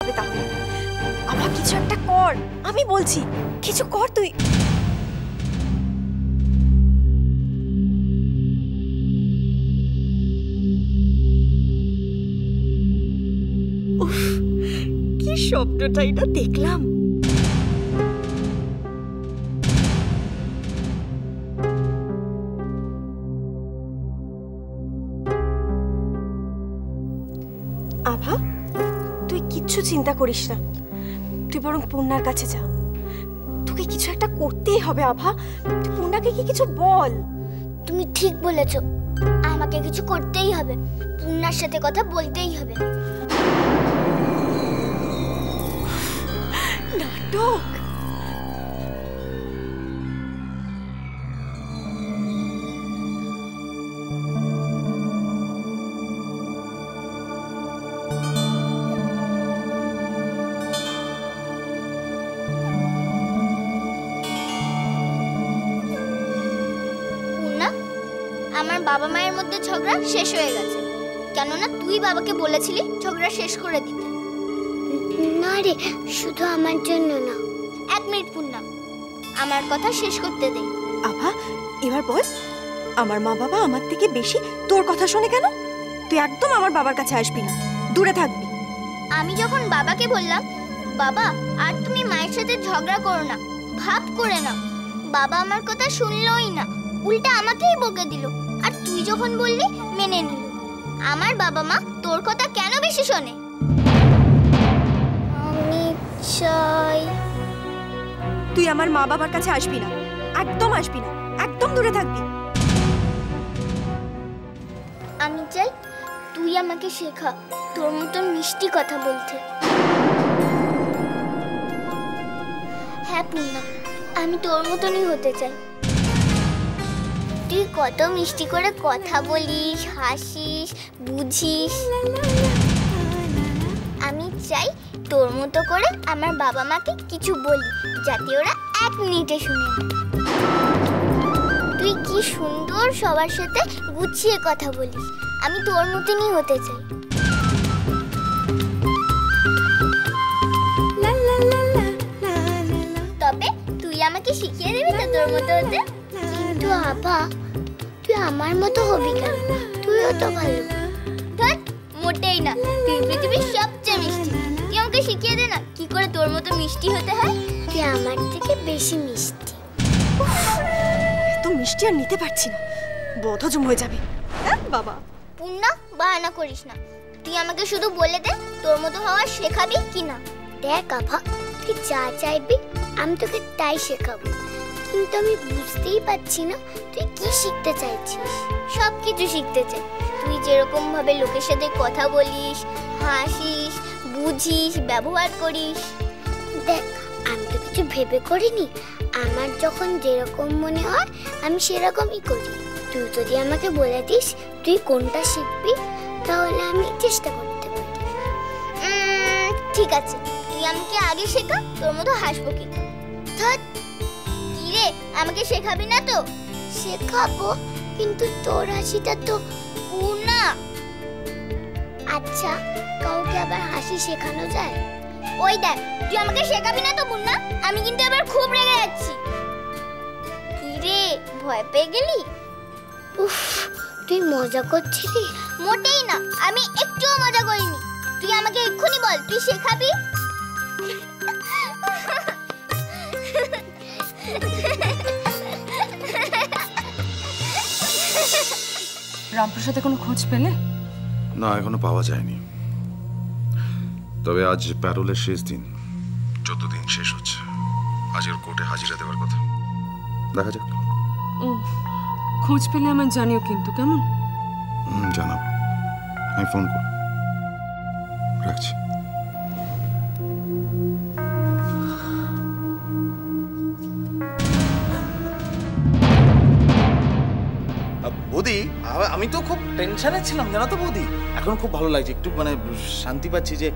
হবে তাহলে। আভা কিছু একটা কর, আমি বলছি কিছু কর তুই। উফ, কি শব্দটাই না দেখলাম। আভা তুই কিচ্ছু চিন্তা করিস না, তুই বরং পূর্ণার কাছে যা। তোকে কিছু একটা করতেই হবে আভা, তুই পূর্ণাকে কি কিছু বল। তুমি ঠিক বলেছো, আমাকে কিছু করতেই হবে, পূর্ণার সাথে কথা বলতেই হবে। নাটক। আমার বাবা মায়ের মধ্যে ঝগড়া শেষ হয়ে গেছে, কেননা তুই বাবাকে বলেছিলি ঝগড়া শেষ করে দিতে। না রে, শুধু আমার জন্য না। এক মিনিট পূর্ণা, আমার কথা শেষ করতে দে। আভা এবার বল, আমার মা বাবা আমার থেকে বেশি তোর কথা শোনে কেন? তুই একদম আমার বাবার কাছে আসবি না, দূরে থাকবি। আমি যখন বাবাকে বললাম, বাবা আর তুমি মায়ের সাথে ঝগড়া করো না, ভাব করে না, বাবা আমার কথা শুনলই না, উল্টা আমাকেই বকে দিল। আর তুই যখন বললি মেনে নিল। আমার বাবা মা তোর কথা কেন বেশি শোনে? আমি চাই তুই আমার মা বাবার কাছে আসবি না, একদম আসবি না, একদম দূরে থাকবি। আমি চাই তুই আমাকে শেখা তোর মতন মিষ্টি কথা বলতে। হ্যাঁ পূর্ণা, আমি তোর মতনই হতে চাই। তুই কত মিষ্টি করে কথা বলিস, হাসিস, বুঝিস। আমি চাই তোর মতো করে আমার বাবা মাকে কিছু বলি, যাতে ওরা এক মিনিটে শুনে। তুই কি সুন্দর সবার সাথে গুছিয়ে কথা বলিস, আমি তোর মতনই হতে চাই। তবে তুই আমাকে শিখিয়ে দিবি তো তোর মতো হতে? কিন্তু আভা, তুই আমার মতো হবি কেন? তুইও তো ভালো। ধর, মোটেই না, তুই পৃথিবীর সবচেয়ে মিষ্টি। তুই আমাকে শিখিয়ে দে না কি করে তোর মতো মিষ্টি হতে হয়। তুই আমার থেকে বেশি মিষ্টি। এত মিষ্টি আর নিতে পারছি না, বদহজম হয়ে যাবে। হ্যাঁ বাবা। পূর্ণা, বাহানা করিস না, তুই আমাকে শুধু বলে দে তোর মতো হওয়া শেখাবি কিনা। দেখ আভা, তুই যা চাইবি আমি তোকে তাই শেখাবো, কিন্তু আমি বুঝতেই পারছি না তুই কি শিখতে চাইছিস। সব কিছু শিখতে চাই। তুই যেরকম ভাবে লোকের সাথে কথা বলিস, হাসিস, বুঝিস, ব্যবহার করিস। দেখ, আমি তো কিছু ভেবে করিনি, আমার যখন যেরকম মনে হয় আমি সেরকমই করি। তুই যদি আমাকে বলে দিস তুই কোনটা শিখবি, তাহলে আমি চেষ্টা করতে পারি। ঠিক আছে, তুই আমাকে আগে শেখা, তোর মতো হাসবো কি। কি রে, আমাকে শেখাবি না তো? শেখাবো, কিন্তু তোর হাসিটা তো পূর্ণা। আচ্ছা, কাউকে আবার হাসি শেখানো যায়? ওই দেখ, তুই আমাকে শেখাবি না তো পূর্ণা, আমি কিন্তু এবার খুব রেগে যাচ্ছি। কি রে, ভয় পেয়ে গেলি? উফ, তুই মজা করছিলি? মোটেই না, আমি একটুও মজা করিনি। তুই আমাকে এক্ষুনি বল, তুই শেখাবি? রামপ্রসাদে কোনো খোঁজ পেলে? না, এখনো পাওয়া যায়নি। তবে আজ প্যারোলের শেষ দিন, 14 দিন শেষ হচ্ছে। আজকের কোর্টে হাজিরা দেওয়ার কথা, দেখা যাক। খোঁজ পেলে আমায় জানিও কিন্তু, কেমন? জানাবো, আমি ফোন করব। রাখছি। বৌদি, আমি তো খুব টেনশনে ছিলাম জানো তো বৌদি। এখন খুব ভালো লাগছে, একটু মানে শান্তি পাচ্ছি যে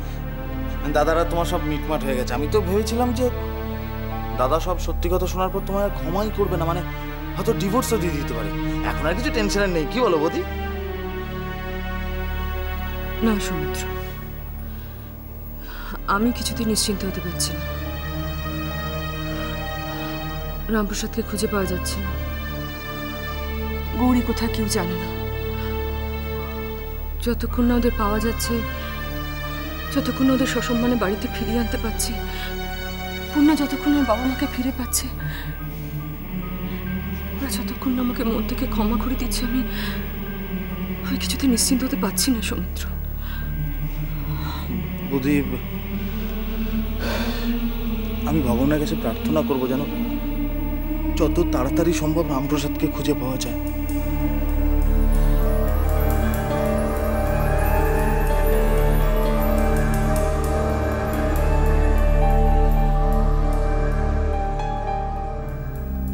দাদারা তোমার সব মিটমাট হয়ে গেছে। আমি তো ভেবেছিলাম যে দাদা সব সত্যি কথা শোনার পর তোমার ক্ষমাই করবে না, মানে হয়তো ডিভোর্সও দিয়ে দিতে পারে। এখন আর কিছু টেনশনের নেই, কি বলো বৌদি? না সমুদ্র, আমি কিছুতে নিশ্চিন্ত হতে পারছি না। রামপ্রসাদকে খুঁজে পাওয়া যাচ্ছে না। গৌরী কোথায় কেউ জানে না। যতক্ষণ না ওদের পাওয়া যাচ্ছে, যতক্ষণ না ওদের সসম্মানে বাড়িতে ফিরিয়ে আনতে পারছি, পূর্ণা যতক্ষণ আমার বাবা মাকে ফিরে পাচ্ছে, ওরা যতক্ষণ না আমাকে মন থেকে ক্ষমা করে দিচ্ছে, আমি কিছুতে নিশ্চিন্ত হতে পারছি না সৌমিত্র। বৌদি, আমি ভগবানের কাছে প্রার্থনা করবো যেন যত তাড়াতাড়ি সম্ভব রামপ্রসাদকে খুঁজে পাওয়া যায়।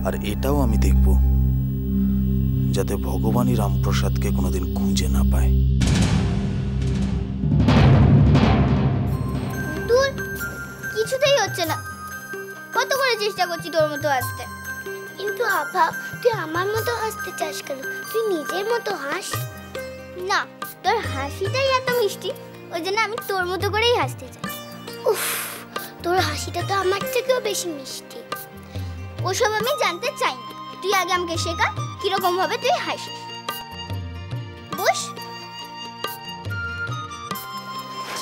আর এটাও আমি দেখব যাতে ভগবানই রামপ্রসাদকে কোনোদিন খুঁজে না পায়। দূর, কিছুতেই হচ্ছে না। কত করে চেষ্টা করছি তোর মতো হাসতে। কিন্তু আভা, তুই আমার মতো হাসতে চাস কেন? তুই নিজের মতো হাস না। তোর হাসিটাই এত মিষ্টি, ওই জন্য আমি তোর মতো করেই হাসতে চাই। উফ, তোর হাসিটা তো আমার থেকেও বেশি মিষ্টি। ওসব আমি জানতে চাই না। তুই আগে আমাকে শেখা কিরকম ভাবে তুই হাসিস। বস।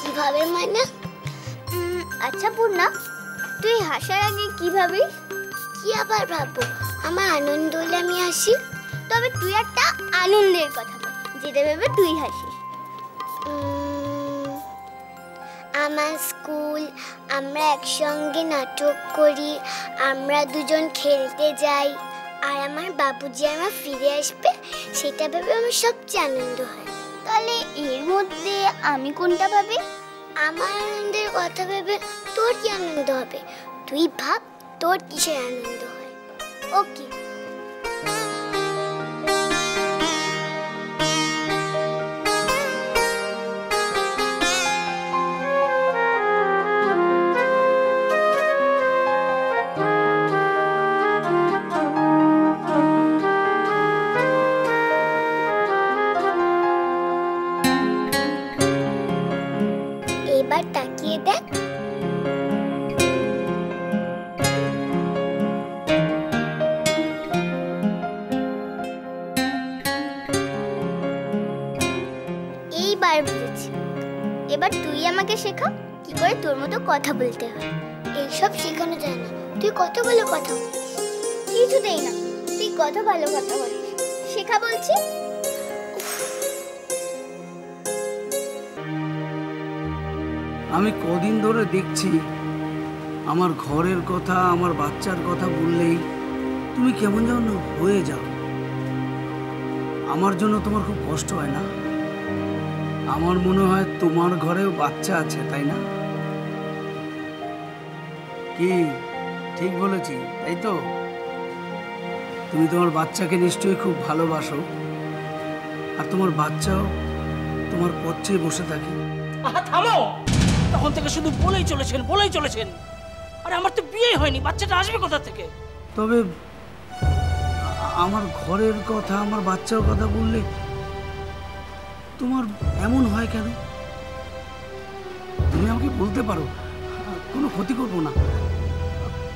কিভাবে মানে? আচ্ছা পূর্ণা, তুই হাসার আগে কিভাবে? কি আবার ভাববো? আমার আনন্দ হলে আমি হাসি। তবে তুই একটা আনন্দের কথা বল, যেটা ভেবে তুই হাসিস। আমার স্কুল, আমরা একসঙ্গে নাটক করি, আমরা দুজন খেলতে যাই, আর আমার বাবুজি আমার ফিরে আসবে, সেটা ভেবে আমার সবচেয়ে আনন্দ হয়। তাহলে এর মধ্যে আমি কোনটা ভাবি? আমার আনন্দের কথা ভেবে তোর কি আনন্দ হবে? তুই ভাব তোর কিসের আনন্দ হয়। ওকে। এবার তাকিয়ে দেখ। এইবার বুঝেছি। এবার তুই আমাকে শেখা কি করে তোর মতো কথা বলতে হয়। এইসব শেখানো যায় না। তুই কত ভালো কথা বলিস। কিছুতেই না। তুই কত ভালো কথা বলিস, শেখা বলছি। আমি কদিন ধরে দেখছি আমার ঘরের কথা, আমার বাচ্চার কথা বললেই তুমি কেমন যেন হয়ে যাও। আমার জন্য তোমার খুব কষ্ট হয় না? আমার মনে হয় তোমার ঘরেও বাচ্চা আছে, তাই না? কি ঠিক বলেছি, তাই তো? তুমি তোমার বাচ্চাকে নিশ্চয়ই খুব ভালোবাসো, আর তোমার বাচ্চাও তোমার পথ চেয়ে বসে থাকে। আহা থামো! তখন থেকে শুধু বলেই চলেছেন। আরে আমার তো বিয়ে হয়নি, বাচ্চাটা আসবে কোথা থেকে? তবে আমার ঘরের কথা, আমার বাচ্চার কথা বললে তোমার এমন হয় কেন? তুমি আমাকে বলতে পারো, কোনো ক্ষতি করবো না।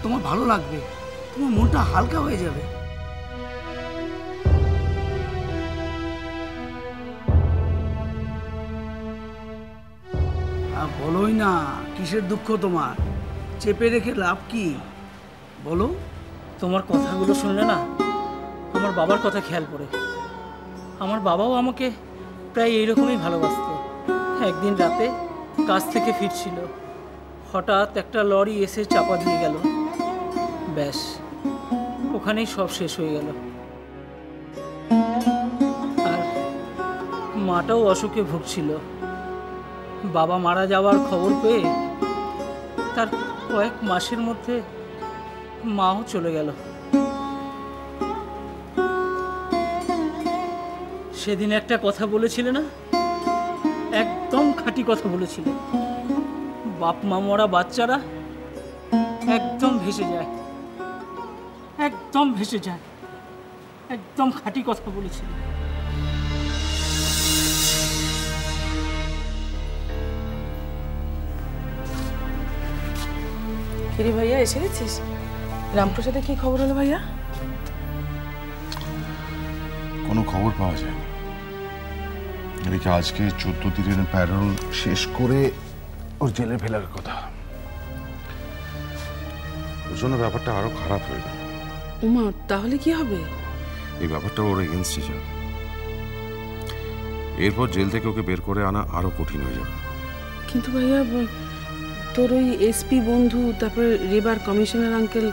তোমার ভালো লাগবে, তোমার মনটা হালকা হয়ে যাবে। বলোই না, কিসের দুঃখ তোমার? চেপে রেখে লাভ কি? বলো। তোমার কথাগুলো শুনলে না আমার বাবার কথা খেয়াল পড়ে। আমার বাবাও আমাকে প্রায় এইরকমই ভালোবাসতো। একদিন রাতে কাজ থেকে ফিরছিল, হঠাৎ একটা লরি এসে চাপা দিয়ে গেল। ব্যাস, ওখানেই সব শেষ হয়ে গেল। আর মাটাও অসুখে ভুগছিল। বাবা মারা যাওয়ার খবর পেয়ে তার কয়েক মাসের মধ্যে মাও চলে গেল। সেদিন একটা কথা বলেছিলে না, একদম খাঁটি কথা বলেছিলে। বাপ মা মরা বাচ্চারা একদম ভেসে যায়, একদম ভেসে যায়। একদম খাঁটি কথা বলেছিলে। কিরে ভাইয়া, এসে গেছিস? রামপ্রসাদের কি খবর হলো ভাইয়া? কোনো খবর পাওয়া যায়নি। এদিকে আজকে 14 দিনের প্যারোল শেষ করে ওর জেলে ফেলার কথা। ওর জন্য ব্যাপারটা আরো খারাপ হয়ে গেল। উমা, তাহলে কি হবে? এই ব্যাপারটা ওর এগেনস্টে যাবে। এরপর জেল থেকে ওকে বের করে আনা আরো কঠিন হয়ে যাবে। কিন্তু ভাইয়া, তোর ওই এসপি বন্ধু, তারপরে রেবার কমিশনার আঙ্কেল,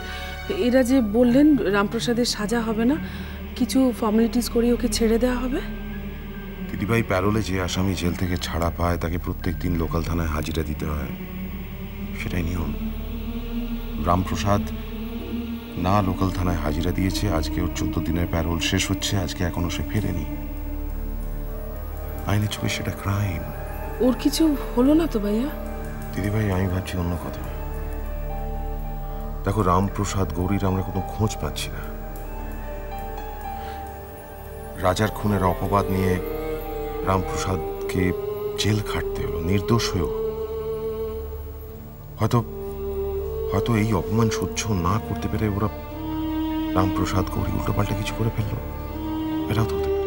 এরা যে বললেন রামপ্রসাদের সাজা হবে না, কিছু ফর্মালিটিস করে ওকে ছেড়ে দেওয়া হবে। দিদিভাই, প্যারোলে যে আসামি জেল থেকে ছাড়া পায় তাকে প্রত্যেক দিন লোকাল থানায় হাজিরা দিতে হয়, সেটাই নিয়ম। রামপ্রসাদ না লোকাল থানায় হাজিরা দিয়েছে। আজকে ওর 14 দিনের প্যারোল শেষ হচ্ছে, আজকে এখনো সে ফেরেনি। আইনের চোখে সেটা ক্রাইম। ওর কিছু হলো না তো ভাইয়া? দিদিভাই, আমি ভাবছি অন্য কথা। দেখো, রামপ্রসাদ গৌরীর আমরা কোনো খোঁজ পাচ্ছি না। রাজার খুনের অপবাদ নিয়ে রামপ্রসাদকে জেল খাটতে হলো, নির্দোষ হয়েও। হয়তো হয়তো এই অপমান সহ্য না করতে পেরে ওরা রামপ্রসাদ গৌরী উল্টোপাল্টা কিছু করে ফেললো। এটাও তো হতে পারে।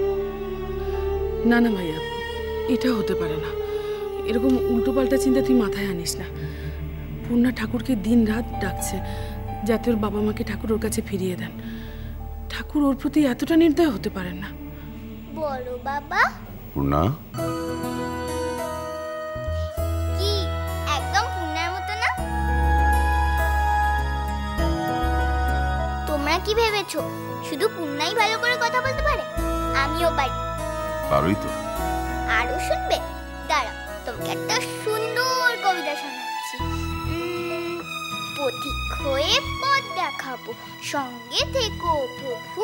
না না ভাইয়া, এটা হতে পারে না। এরকম উল্টোপাল্টা চিন্তা তুই মাথায় আনিস না। পূর্ণা ঠাকুরকে দিন রাত ডাকছে যাতে ওর বাবা মাকে ঠাকুর ওর কাছে ফিরিয়ে দেন। ঠাকুর ওর প্রতি এতটা নির্দয় হতে পারেন না। বড় বাবা পূর্ণা, কি একদম পূর্ণার মতো না? তোমরা কি ভেবেছো শুধু পূর্ণাই ভালো করে কথা বলতে পারে? আমিও পারি। পারোই তো। আরো শুনবে? দাঁড়াও, তোমাকে একটা সুন্দর কবিতা শোনাচ্ছি। পথিক হয়ে পথ দেখাবো, সঙ্গে থেকো প্রভু।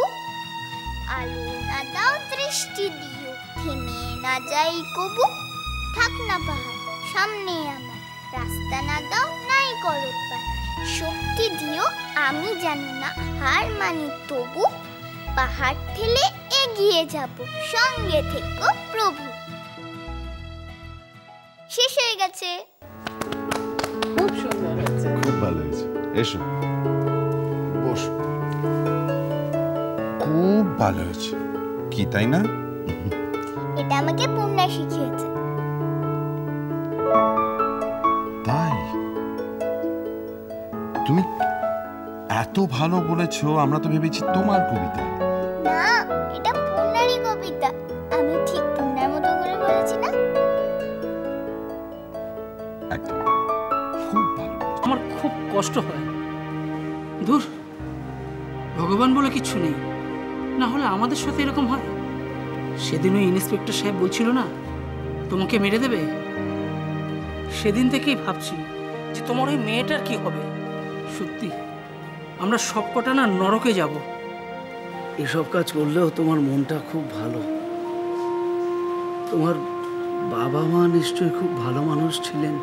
আলো না দাও দৃষ্টি দিও, থেমে না যাই কবু। থাক না পাহাড় সামনে আমার, রাস্তা না দাও নাই করো পার। শক্তি দিও আমি জানি না, হার মানি তবু। পাহাড় ঠেলে এগিয়ে যাব, সঙ্গে থেকো প্রভু। শেষ হয়ে গেছে। খুব সুন্দর হয়েছে। খুব ভালো হয়েছে। এসো, বসো। খুব ভালো হয়েছে। কি তাই না? এটা আমাকে পূর্ণা শিখিয়েছে। তাই? তুমি এত ভালো বলেছো, আমরা তো ভেবেছি তোমার কবিতা। না, এটা পূর্ণারই কবিতা। আমি ঠিক পূর্ণার মতো করে বলেছি না? একদম খুব ভালো। আমার খুব কষ্ট হয়। ধুর, ভগবান বলে কিছু নেই, না হলে আমাদের সাথে এরকম হয়? সেদিন ওই ইন্সপেক্টর সাহেব বলছিল না তোমাকে মেরে দেবে। সেদিন থেকেই ভাবছি যে তোমার ওই মেয়েটার কি হবে। সত্যি আমরা সবকটা না নরকে যাব। এসব কাজ করলেও তোমার মনটা খুব ভালো। তোমার বাবা মা নিশ্চয়ই খুব ভালো মানুষ ছিলেন।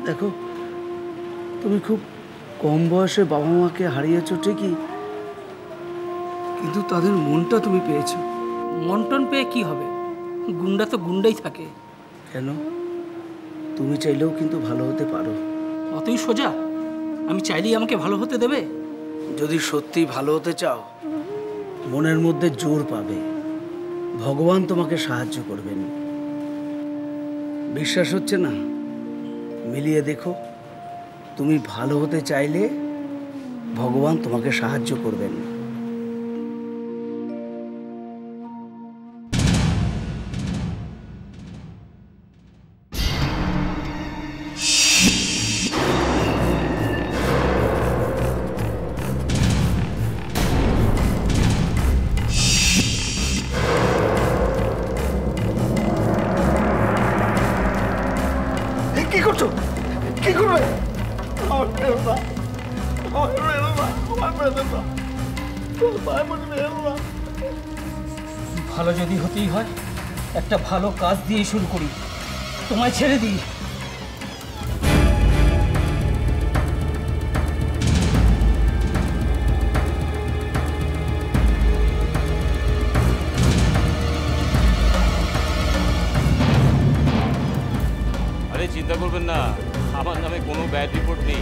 দেখো, তুমি খুব কম বয়সে বাবা মাকে হারিয়েছো ঠিকই, কিন্তু তাদের মনটা তুমি পেয়েছো। মন্টন পেয়ে কি হবে? গুন্ডা তো গুন্ডাই থাকে। কেন? তুমি চাইলেও কিন্তু ভালো হতে পারো। অতই সোজা? আমি চাইলেই আমাকে ভালো হতে দেবে? যদি সত্যি ভালো হতে চাও, মনের মধ্যে জোর পাবে, ভগবান তোমাকে সাহায্য করবেন। বিশ্বাস হচ্ছে না? মিলিয়ে দেখো। তুমি ভালো হতে চাইলে ভগবান তোমাকে সাহায্য করবেন। কি করছো? কি করবে? ভালো যদি হতেই হয়, একটা ভালো কাজ দিয়ে শুরু করি। তোমায় ছেড়ে দিই। আরে চিন্তা করবেন না, আমার নামে কোনো ব্যাড রিপোর্ট নেই।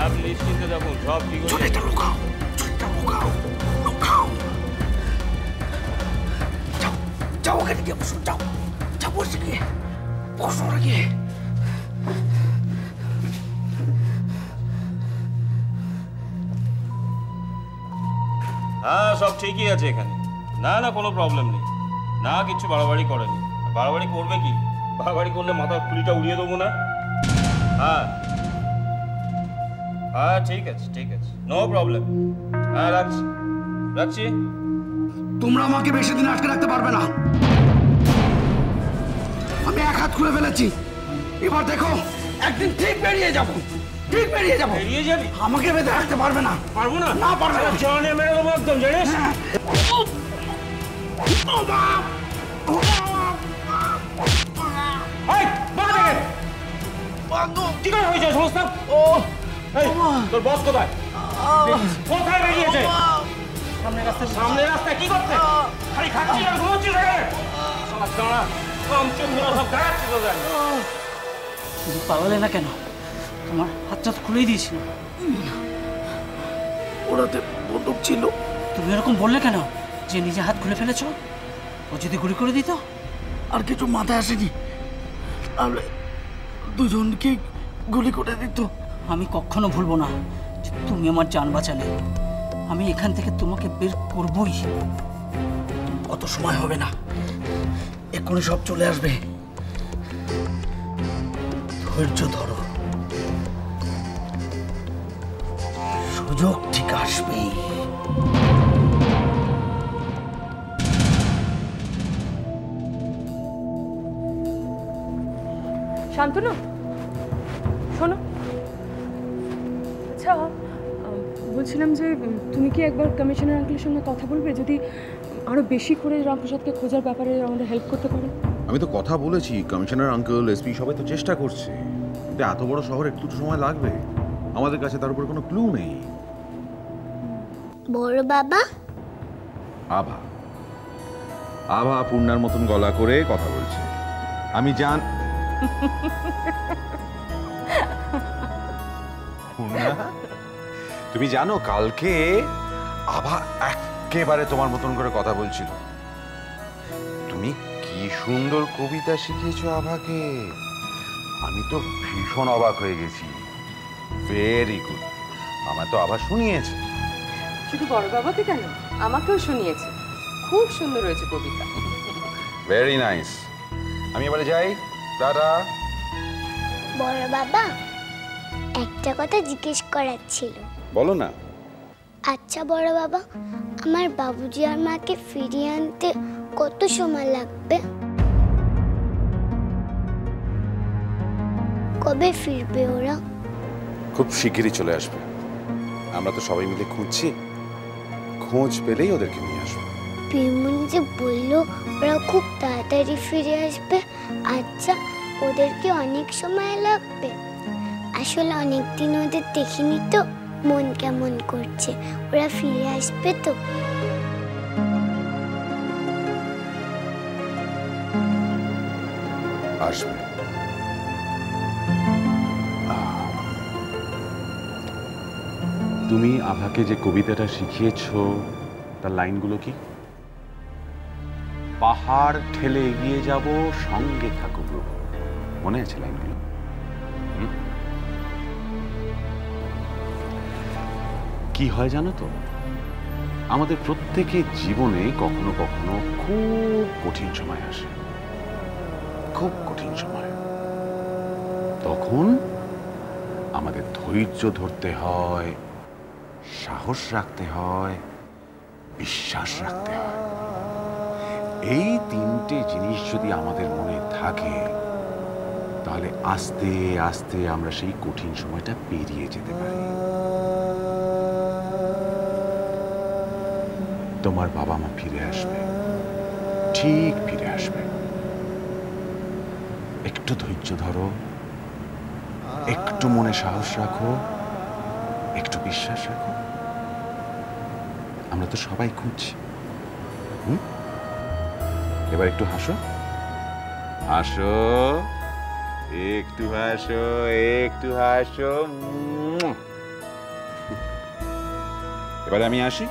আপনি নিশ্চিন্তে থাকুন, সব ঠিক হয়ে যাবে। যাও ওখানে গিয়ে বসো, যাও যাও বসে গিয়ে বসো গিয়ে। হ্যাঁ, সব ঠিকই আছে এখানে। না না, কোনো প্রবলেম নেই। না, কিছু বাড়াবাড়ি করেনি। বাড়াবাড়ি করবে কি? বাড়াবাড়ি করলে মাথার খুলিটা উড়িয়ে দেবো না। হ্যাঁ হ্যাঁ, ঠিক আছে ঠিক আছে, নো প্রবলেম। হ্যাঁ, রাখছি রাখছি। তোমরা আমাকে বেশি দিন আটকে রাখতে পারবে না। আমি এক হাত খুলে ফেলেছি, এবার দেখো একদিন ঠিক বেরিয়ে যাবো, ঠিক বেরিয়ে যাবো। বেরিয়ে যাবি? আমাকে বেঁধে রাখতে পারবে না। পারবো না? না পারবে না। চলে মেরে দেবো একদম, জানিস? এই, বাঁধ একে। কি করে হয়েছে সমস্ত? এই, তোর বস কোথায়? কোথায় বেরিয়েছে? সামনের রাস্তায় কি করতে? খালি খাচ্ছিস আর ঘুমোচ্ছিস এখানে? শালা দাঁড়া, কামচুন্দরা সব দাঁড়াচ্ছে তো জানি। তুমি পালালে না কেন? তোমার হাতটা তো খুলেই দিয়েছিল। ওরাতে বন্দুক ছিল। তুমি এরকম বললে কেন যে নিজে হাত খুলে ফেলেছো? ও যদি গুলি করে দিত? আর কিছু মাথায় আসেনি, আর দুজনকে গুলি করে দিত। আমি কখনো ভুলবো না যে তুমি আমার জান বাঁচালে। আমি এখান থেকে তোমাকে বের করবই। অত সময় হবে না, এক্ষুনি সব চলে আসবে। ধৈর্য ধরো, সুযোগ ঠিক আসবে। শান্তনু, শোনো। আচ্ছা, বলছিলাম যে তুমি কি একবার কমিশনার আঙ্কেলের সঙ্গে কথা বলবে, যদি আরো বেশি করে রামপ্রসাদকে খোঁজার ব্যাপারে আমাদের হেল্প করতে পারে? আমি তো কথা বলেছি, কমিশনার আঙ্কেল, এসপি সবাই তো চেষ্টা করছে, কিন্তু এত বড় শহর একটু তো সময় লাগবে। আমাদের কাছে তার উপর কোনো ক্লু নেই। বড় বাবা? আভা আভা পূর্ণার মতন গলা করে কথা বলছে। আমি জান পূর্ণা, তুমি জানো কালকে আভা একেবারে তোমার মতন করে কথা বলছিল। তুমি কি সুন্দর কবিতা শিখিয়েছো আভাকে, আমি তো ভীষণ অবাক হয়ে গেছি। Very good. আমার তো আভা শুনিয়েছে। শুধু বড় বাবাকে কেন, আমাকেও শুনিয়েছে। খুব সুন্দর হয়েছে কবিতা। Very nice. আমি এবারে যাই, টাটা। বড় বাবা, একটা কথা জিজ্ঞেস করার ছিল। বলো না। আচ্ছা বড় বাবা, আমার বাবুজি আর মাকে ফিরিয়ে আনতে কত সময় লাগবে? কবে ফিরবে ওরা? খুব শিগগিরই চলে আসবে। আমরা তো সবাই মিলে খুঁজছি, খোঁজ পেলেই ওদেরকে নিয়ে আসবো। পিমুনি যে বললো ওরা খুব তাড়াতাড়ি ফিরে আসবে। আচ্ছা, ওদেরকে অনেক সময় লাগবে? আসলে অনেকদিন ওদের দেখিনি তো, মন কেমন করছে। ওরা ফিরে আসবে তো? আসবে। তুমি আভাকে যে কবিতাটা শিখিয়েছো তার লাইনগুলো কি? পাহাড় ঠেলে এগিয়ে যাব, সঙ্গে থাকো গ্রহ। মনে আছে লাইনগুলো? কি হয় জানো তো, আমাদের প্রত্যেকের জীবনে কখনো কখনো খুব কঠিন সময় আসে, খুব কঠিন সময়। তখন আমাদের ধৈর্য ধরতে হয়, সাহস রাখতে হয়, বিশ্বাস রাখতে হয়। এই তিনটে জিনিস যদি আমাদের মনে থাকে, তাহলে আস্তে আস্তে আমরা সেই কঠিন সময়টা পেরিয়ে যেতে পারি। তোমার বাবা মা ফিরে আসবে, ঠিক ফিরে আসবে। একটু ধৈর্য ধরো, একটু মনে সাহস রাখো, একটু বিশ্বাস রাখো। আমরা তো সবাই খুঁজছি। এবার একটু হাসো, হাসো। একটু হাসো, একটু হাসো। এবারে আমি আসি।